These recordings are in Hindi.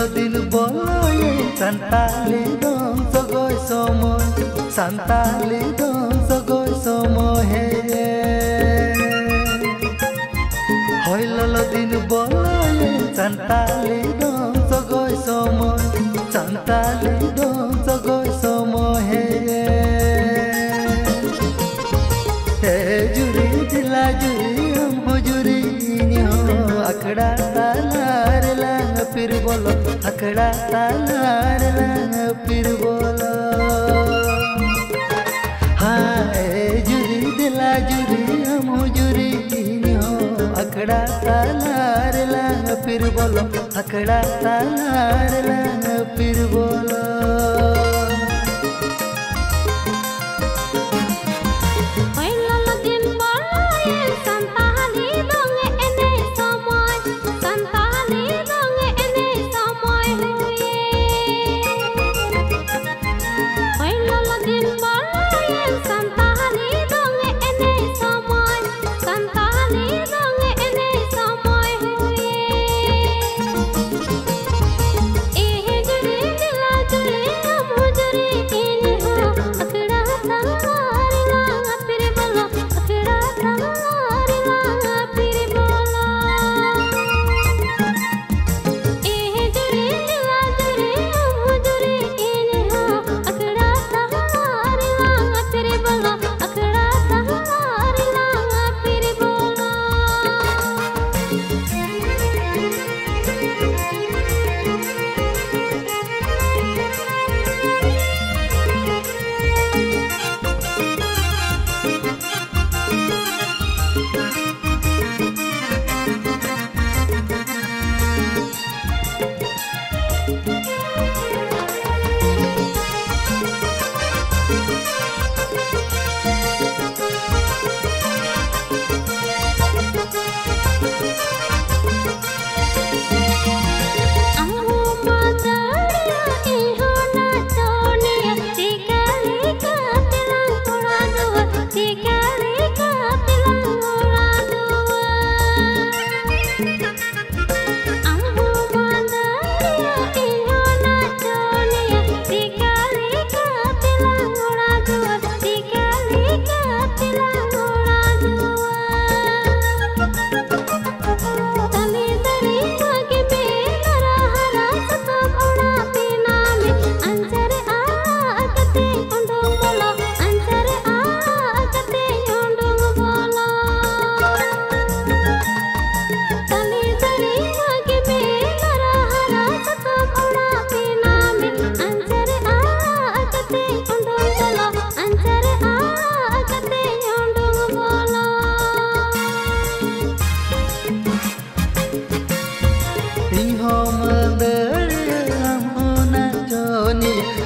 दिन boloye santali dong sogoy somoy santali dong sogoy somoy he hoy lolo din boloye santali dong sogoy somoy santali dong sogoy somoy he juri dila juri hum juri ni ho akda talar la फिर बोलो अकड़ा तालार ला फिर बोलो हाँ जुरी दिला जुरी हम जुरी हो अकड़ा तालार ला फिर बोलो अकड़ा तालार ला फिर बोलो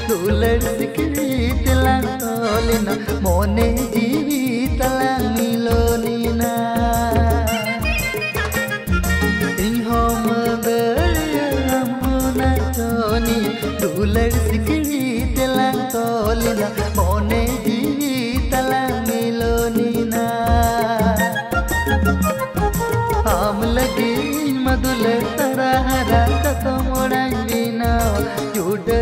दुलड़ सिकरी तलांग तोलिना मोने जीवी तलांग मिलोनिना इन्हो मदरिया मोना चोनी दुलड़ सिकरी तलांग तोलिना मोने जीवी तलांग मिलोनिना हम लगी मधुले तरा हरा कतो मोड़ांगिना जुड़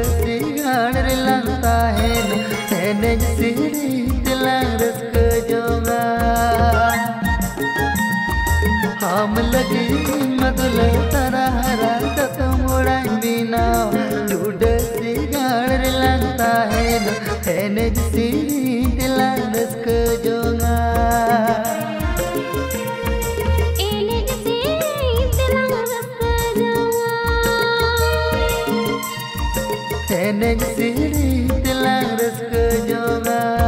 लगता है न सीढ़ी दिलांग रस्क जोगा हम लगी मधुल तरा हरा तो मोड़ा बिना जुड़ सी गाड़ लगता है न सीढ़ी दिलांग रस्क जोगा सीढ़ी दिलांग रस्क जोगा